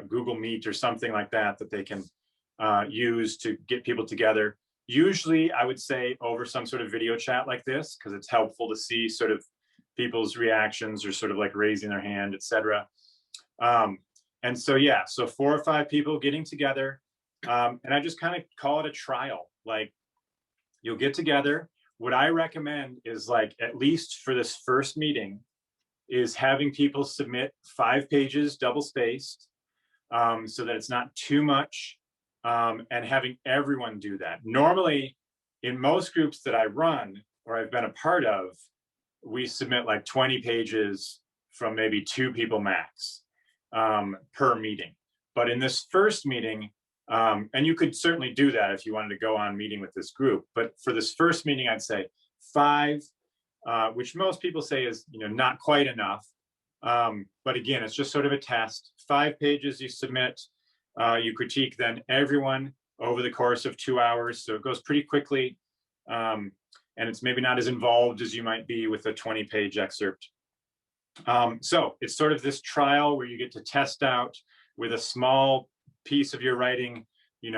Google Meet or something like that they can use to get people together. Usually, I would say over some sort of video chat like this, because it's helpful to see sort of people's reactions or sort of like raising their hand, etc. And so, yeah, so 4 or 5 people getting together. And I just kind of call it a trial. Like, you'll get together. What I recommend is, like, at least for this first meeting, is having people submit 5 pages double spaced, so that it's not too much, and having everyone do that. Normally, in most groups that I run or I've been a part of, we submit like 20 pages from maybe 2 people max per meeting. But in this first meeting, and you could certainly do that if you wanted to go on meeting with this group, but for this first meeting, I'd say 5, which most people say is not quite enough. But again, it's just sort of a test. 5 pages you submit, you critique then everyone over the course of 2 hours, so it goes pretty quickly, and it's maybe not as involved as you might be with a 20-page excerpt. So it's sort of this trial where you get to test out with a small piece of your writing,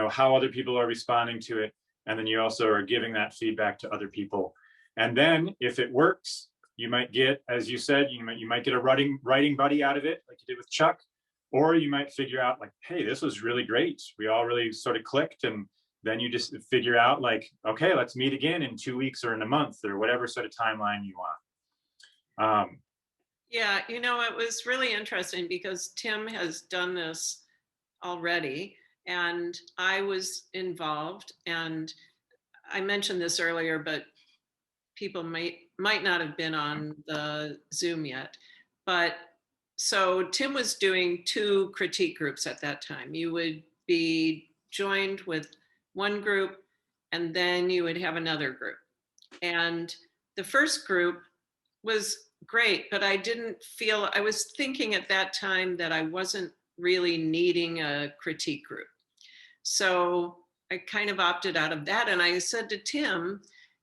how other people are responding to it. And then you also are giving that feedback to other people. And then if it works, you might get, as you said, you might get a writing buddy out of it, like you did with Chuck, or you might figure out like, hey, this was really great. We all really sort of clicked, and then you just figure out like, okay, let's meet again in 2 weeks or in a month or whatever sort of timeline you want. Yeah, it was really interesting because Tim has done this already, and I was involved. And I mentioned this earlier, but people might not have been on the Zoom yet. But so Tim was doing 2 critique groups at that time. You would be joined with one group, and then you would have another group. And the first group was great, but I was thinking at that time that I wasn't really needing a critique group. So I kind of opted out of that. And I said to Tim,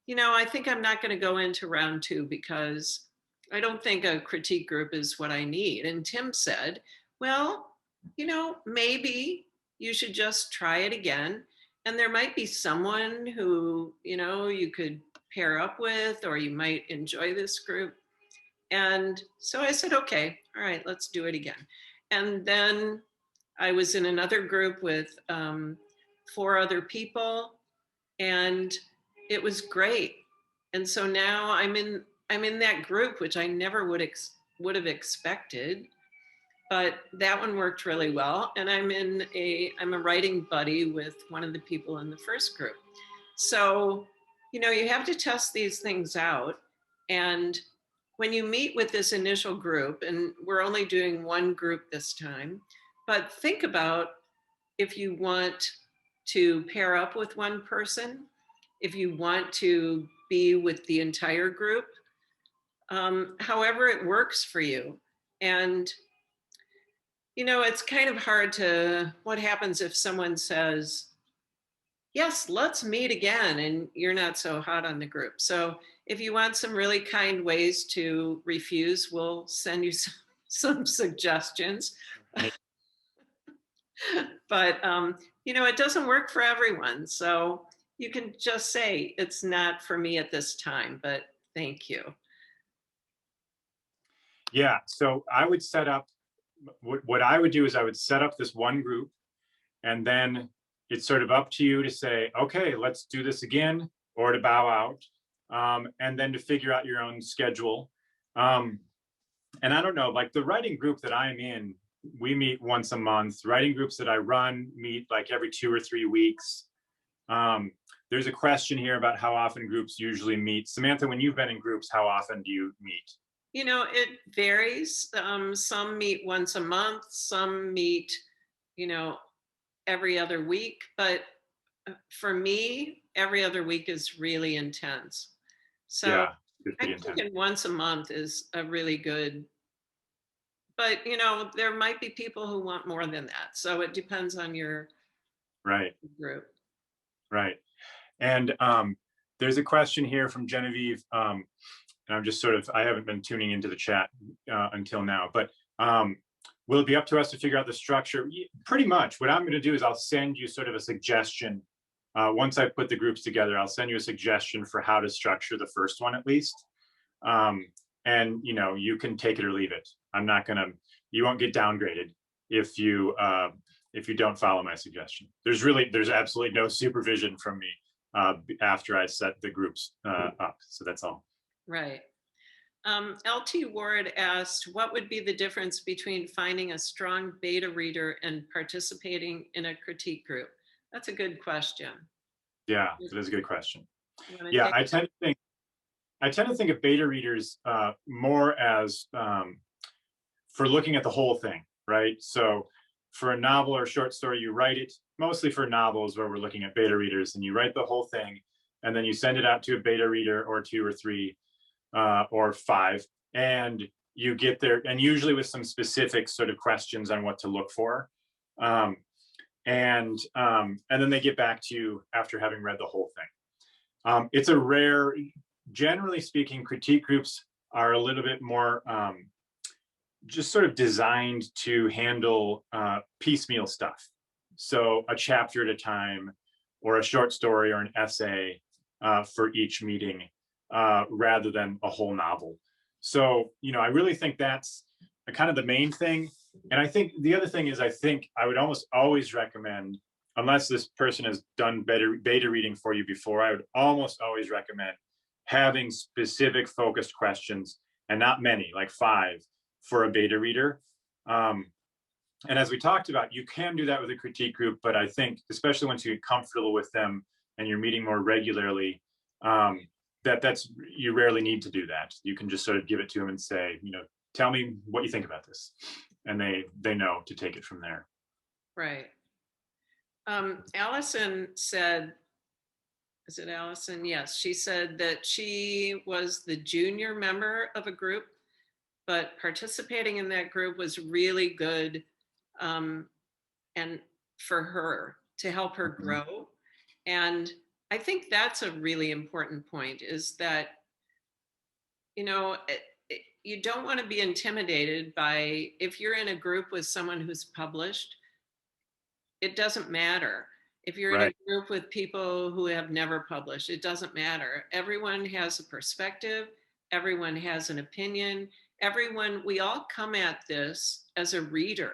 I think I'm not going to go into round 2 because I don't think a critique group is what I need. And Tim said, well, maybe you should just try it again. And there might be someone who, you could pair up with, or you might enjoy this group. And so I said, okay, all right, let's do it again. And then I was in another group with 4 other people, and it was great. And so now I'm in that group, which I never would have expected, but that one worked really well. And I'm a writing buddy with one of the people in the first group. So, you have to test these things out. And when you meet with this initial group, and we're only doing 1 group this time, but think about if you want to pair up with one person, if you want to be with the entire group, however it works for you. And, it's kind of hard what happens if someone says, yes, let's meet again, and you're not so hot on the group. So if you want some really kind ways to refuse, we'll send you some suggestions. But, it doesn't work for everyone. So you can just say, it's not for me at this time, but thank you. Yeah, so I would set up, what I would do is I would set up this one group, and then it's sort of up to you to say, okay, let's do this again, or to bow out, and then to figure out your own schedule. And I don't know, like the writing group that I'm in, we meet once a month. Writing groups that I run meet like every 2 or 3 weeks. There's a question here about how often groups usually meet. Samantha, when you've been in groups, how often do you meet? It varies. Some meet once a month, some meet, every other week. But for me, every other week is really intense. So Yeah, I think once a month is a really good, but there might be people who want more than that. So it depends on your group. Right. And there's a question here from Genevieve. And I'm just I haven't been tuning into the chat until now, but will it be up to us to figure out the structure? Pretty much. What I'm going to do is I'll send you sort of a suggestion. Once I put the groups together, I'll send you a suggestion for how to structure the first one at least. And you can take it or leave it. You won't get downgraded if you don't follow my suggestion. There's absolutely no supervision from me after I set the groups up. So that's all. Right. LT Ward asked, what would be the difference between finding a strong beta reader and participating in a critique group? That's a good question. Yeah, it is a good question. Yeah, I tend to think of beta readers more as for looking at the whole thing, right? So for a novel or short story, you write it, mostly for novels where we're looking at beta readers, and you write the whole thing, and then you send it out to a beta reader or 2 or 3 or 5, and you get there, and usually with some specific sort of questions on what to look for. And then they get back to you after having read the whole thing. It's a rare, generally speaking, critique groups are a little bit more just sort of designed to handle piecemeal stuff. So a chapter at a time, or a short story or an essay for each meeting. rather than a whole novel. So, I really think that's kind of the main thing. And I think the other thing is, I think I would almost always recommend, unless this person has done beta reading for you before, I would almost always recommend having specific focused questions, and not many, like 5 for a beta reader. And as we talked about, you can do that with a critique group, but I think, especially once you get comfortable with them and you're meeting more regularly, that's you rarely need to do that. You can just sort of give it to them and say, tell me what you think about this, and they know to take it from there. Right. Allison said, is it Allison? Yes, she said that she was the junior member of a group, but participating in that group was really good, and for her to help her grow. And I think that's a really important point, is that, you don't want to be intimidated by, if you're in a group with someone who's published, it doesn't matter. If you're in Right. a group with people who have never published, it doesn't matter. Everyone has a perspective. Everyone has an opinion. We all come at this as a reader.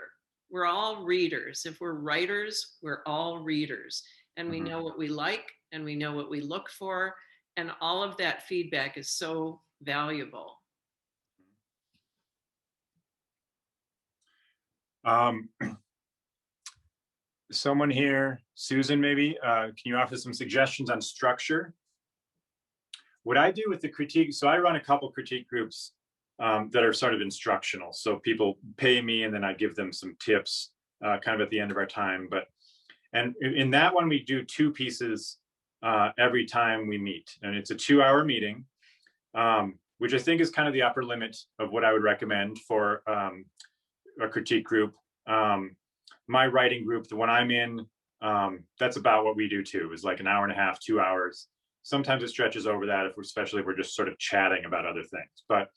We're all readers. If we're writers, we're all readers. And we know what we like, and we know what we look for. And all of that feedback is so valuable. Someone here, Susan, maybe, can you offer some suggestions on structure? What I do with the critique, so I run a couple critique groups that are sort of instructional. So people pay me, and then I give them some tips kind of at the end of our time. And in that one, we do 2 pieces every time we meet. And it's a 2-hour meeting, which I think is kind of the upper limit of what I would recommend for a critique group. My writing group, the one I'm in, that's about what we do too, is like an hour and a half, 2 hours. Sometimes it stretches over that, especially if we're just sort of chatting about other things.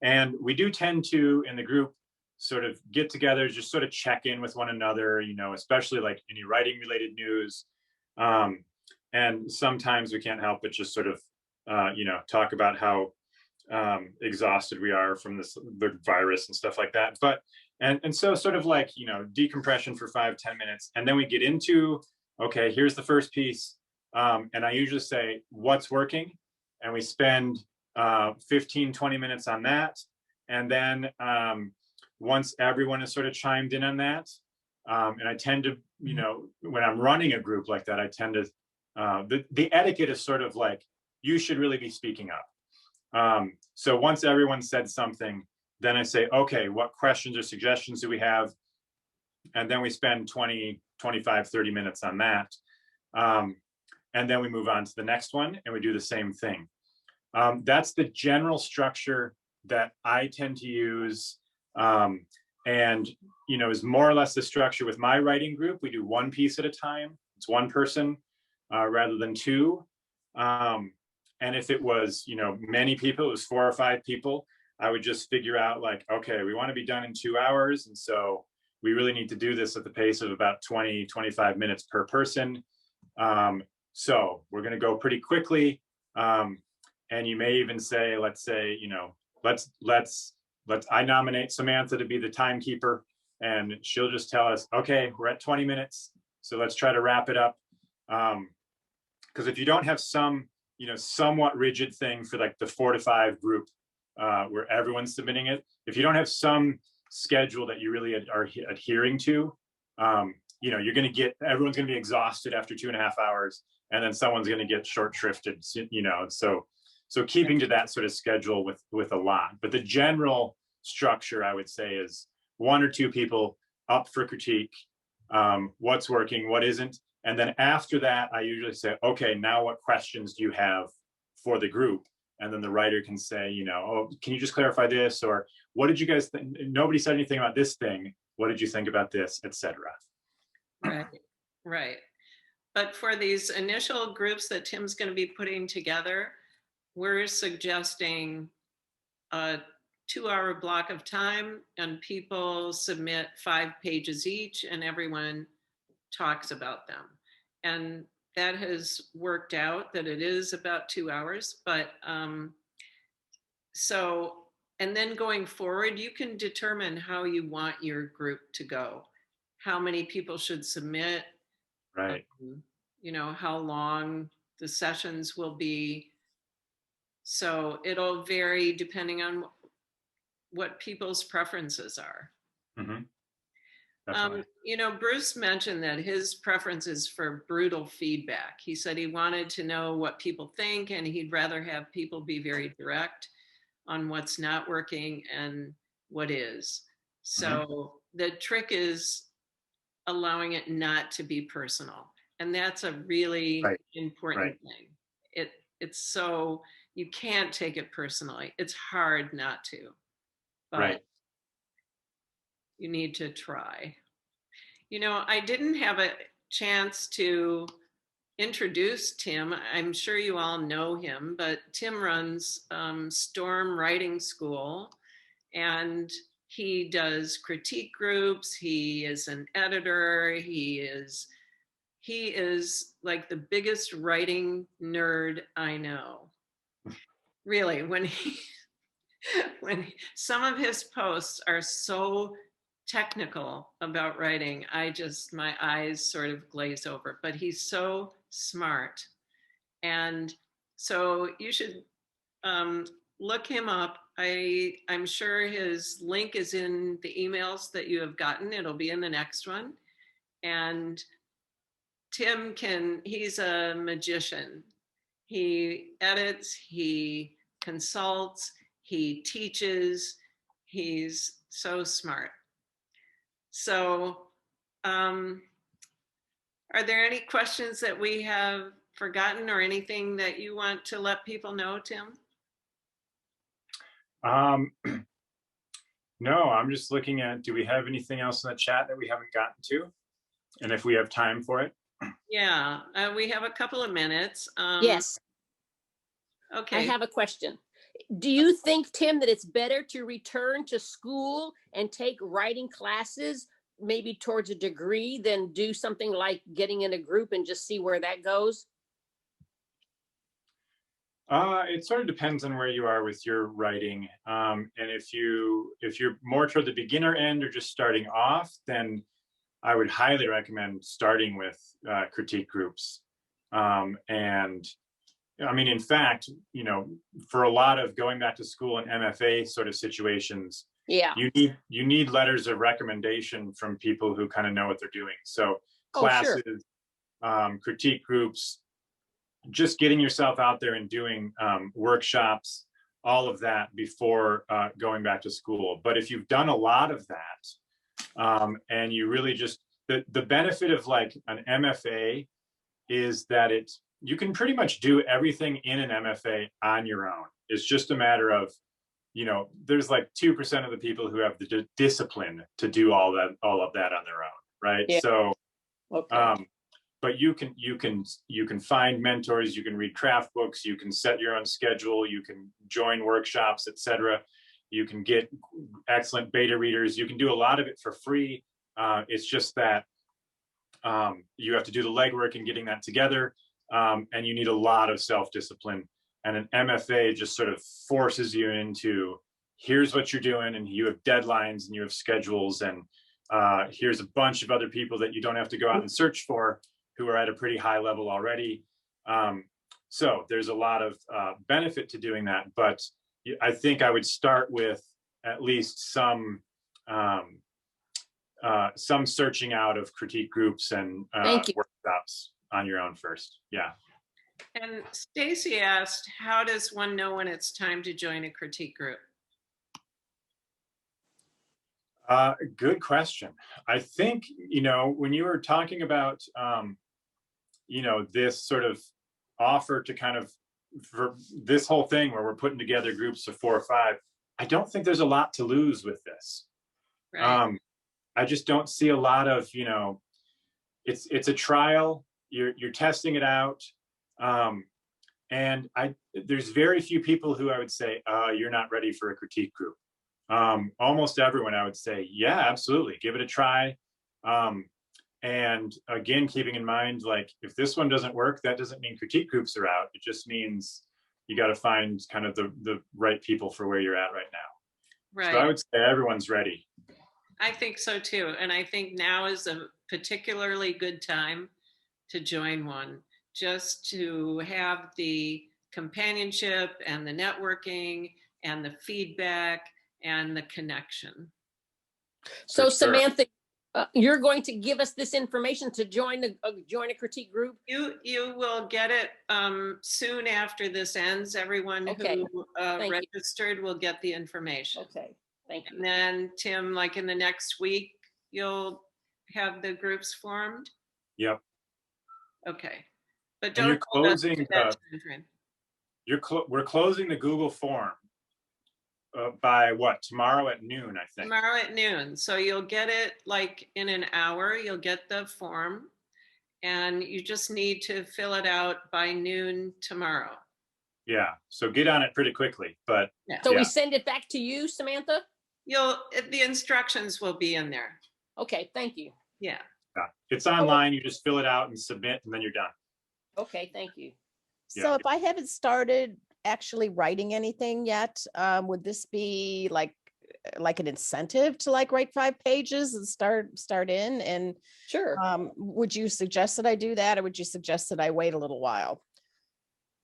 And we do tend to, in the group, sort of get together, just sort of check in with one another, especially like any writing related news. And sometimes we can't help but just sort of, talk about how exhausted we are from the virus and stuff like that. And so sort of like, decompression for 5-10 minutes. And then we get into, okay, here's the first piece. And I usually say, what's working? And we spend 15-20 minutes on that. And then once everyone has sort of chimed in on that, and I tend to, when I'm running a group like that, I tend to, the etiquette is sort of like, you should really be speaking up. So once everyone said something, then I say, okay, what questions or suggestions do we have? And then we spend 20, 25, 30 minutes on that. And then we move on to the next one, and we do the same thing. That's the general structure that I tend to use. And, is more or less the structure with my writing group. We do 1 piece at a time. It's 1 person rather than 2. And if it was, many people, it was 4 or 5 people, I would just figure out like, okay, we want to be done in 2 hours. And so we really need to do this at the pace of about 20, 25 minutes per person. So we're going to go pretty quickly. And you may even say, let's say, I nominate Samantha to be the timekeeper, and she'll just tell us, okay, we're at 20 minutes. So let's try to wrap it up. Because if you don't have some, somewhat rigid thing for like the 4 to 5 group where everyone's submitting it, if you don't have some schedule that you really are adhering to, you're going to get, everyone's going to be exhausted after 2.5 hours, and then someone's going to get short shrifted, so keeping to that sort of schedule with a lot. But the general structure, I would say, is 1 or 2 people up for critique, what's working, what isn't. And then after that, I usually say, okay, now what questions do you have for the group? And then the writer can say, oh, can you just clarify this? Or what did you guys think? Nobody said anything about this thing. What did you think about this, etc. Right. But for these initial groups that Tim's going to be putting together, we're suggesting a 2-hour block of time, and people submit 5 pages each, and everyone talks about them. And that has worked out, that it is about 2 hours. But so, and then going forward, you can determine how you want your group to go, how many people should submit, Right. you know, how long the sessions will be. So it'll vary depending on what people's preferences are. Mm-hmm. Definitely. You know, Bruce mentioned that his preference is for brutal feedback. He said he wanted to know what people think, and he'd rather have people be very direct on what's not working and what is. So the trick is allowing it not to be personal. And that's a really Right. important Right. thing. It's so you can't take it personally. It's hard not to, but Right. you need to try. You know, I didn't have a chance to introduce Tim. I'm sure you all know him, but Tim runs Storm Writing School, and he does critique groups. He is an editor. He is like the biggest writing nerd I know. Really, when some of his posts are so technical about writing, my eyes sort of glaze over. But he's so smart, and so you should look him up. I'm sure his link is in the emails that you have gotten. It'll be in the next one. And he's a magician. He edits, he consults, he teaches. He's so smart. So, are there any questions that we have forgotten or anything that you want to let people know, Tim? No, I'm just looking at, do we have anything else in the chat that we haven't gotten to? And if we have time for it? Yeah, we have a couple of minutes. Yes, Okay. I have a question. Do you think, Tim, that it's better to return to school and take writing classes, maybe towards a degree, than do something like getting in a group and just see where that goes? It sort of depends on where you are with your writing. And if you're more toward the beginner end or just starting off, then I would highly recommend starting with critique groups. And I mean, in fact, you know, for a lot of going back to school and MFA sort of situations, Yeah. you need letters of recommendation from people who kind of know what they're doing. So classes, critique groups, just getting yourself out there and doing workshops, all of that before going back to school. But if you've done a lot of that, and you really just, the benefit of like an MFA is that you can pretty much do everything in an MFA on your own. It's just a matter of, you know, there's like 2% of the people who have the discipline to do all of that on their own, right? Yeah. So, Okay. but you can find mentors, you can read craft books, you can set your own schedule, you can join workshops, etc. You can get excellent beta readers. You can do a lot of it for free. It's just that you have to do the legwork in getting that together, and you need a lot of self-discipline. And an MFA just sort of forces you into, here's what you're doing, and you have deadlines and you have schedules, and here's a bunch of other people that you don't have to go out and search for who are at a pretty high level already. So there's a lot of benefit to doing that, but I think I would start with at least some searching out of critique groups and workshops on your own first. Yeah. And Stacy asked, how does one know when it's time to join a critique group? Good question. I think, you know, when you were talking about, you know, this sort of offer to kind of, for this whole thing where we're putting together groups of 4 or 5, I don't think there's a lot to lose with this. Right. I just don't see a lot of, you know, it's a trial. You're testing it out. And there's very few people who I would say, you're not ready for a critique group. Almost everyone I would say, yeah, absolutely, give it a try. And again, keeping in mind, like, if this one doesn't work, that doesn't mean critique groups are out. It just means you got to find kind of the right people for where you're at right now. Right. So I would say everyone's ready. I think so too. And I think now is a particularly good time to join one, just to have the companionship and the networking and the feedback and the connection. So For sure. Samantha, you're going to give us this information to join a critique group? You will get it soon after this ends. Everyone Okay. who Thank you. registered will get the information. Okay, thank you. And then Tim, like in the next week, you'll have the groups formed? Yep. Okay. But And don't you're hold us to closing, that timeframe. we're closing the Google form by what, tomorrow at noon, I think. Tomorrow at noon. So you'll get it like in an hour. You'll get the form and you just need to fill it out by noon tomorrow. Yeah, so get on it pretty quickly. But Yeah. So yeah. we send it back to you, Samantha? The instructions will be in there. Okay, thank you. Yeah. Yeah. It's online. You just fill it out and submit, and then you're done. Okay, thank you. So Yeah. if I haven't started actually writing anything yet, would this be like an incentive to like write 5 pages and start in? And Sure. would you suggest that I do that, or would you suggest that I wait a little while?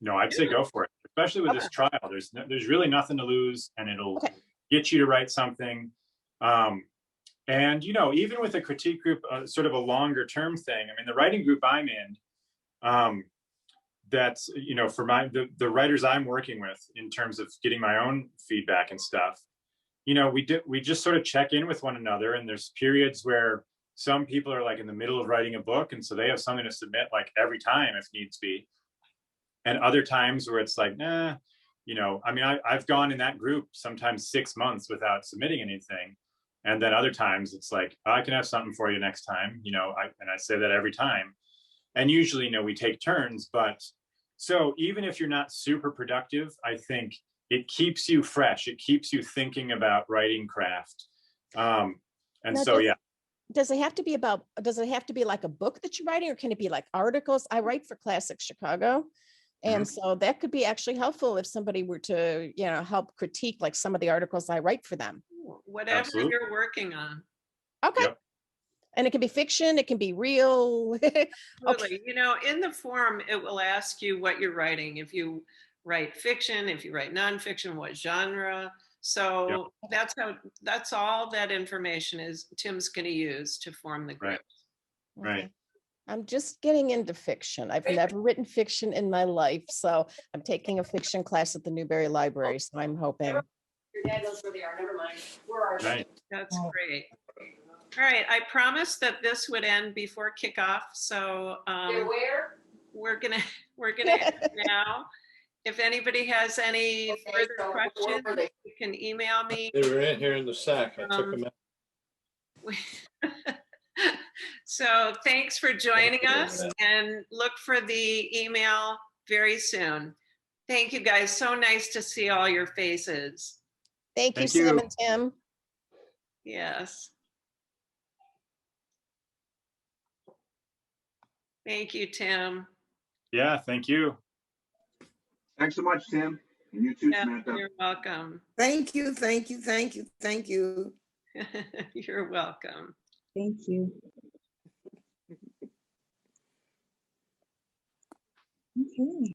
No, I'd say go for it, especially with Okay. this trial. There's really nothing to lose, and it'll Okay. get you to write something. And even with a critique group, sort of a longer term thing. I mean, the writing group I'm in, that's for the writers I'm working with in terms of getting my own feedback and stuff. We just sort of check in with one another, and there's periods where some people are like in the middle of writing a book, and so they have something to submit like every time if needs be. And other times where it's like, nah, I mean, I've gone in that group sometimes 6 months without submitting anything. And then other times it's like, I can have something for you next time, and I say that every time. And usually, we take turns. But so even if you're not super productive, I think it keeps you fresh. It keeps you thinking about writing craft. And Now, so, yeah. does it have to be like a book that you're writing, or can it be like articles? I write for Classic Chicago. And so that could be actually helpful if somebody were to, help critique like some of the articles I write for them. Whatever Absolutely. you're working on. Okay. Yep. And it can be fiction, it can be real. Absolutely. In the form, it will ask you what you're writing. If you write fiction, if you write nonfiction, what genre. So that's all that information is Tim's going to use to form the group. Right. Okay. I'm just getting into fiction. I've never written fiction in my life. So I'm taking a fiction class at the Newberry Library. So I'm hoping. Your dad knows where they are. Never mind. Where are Right. That's great. All right. I promised that this would end before kickoff. So They're where? we're gonna end now. If anybody has any further questions, you can email me. They were in here in the sack. I took them out. So thanks for joining us, and look for the email very soon. Thank you guys. So nice to see all your faces. Thank you, Thank you. Sam and Tim. Yes. Thank you, Tim. Yeah. Thank you. Thanks so much, Tim. And you too, Yeah, Samantha. you're welcome. Thank you, thank you, thank you, thank you. You're welcome. Thank you. Okay.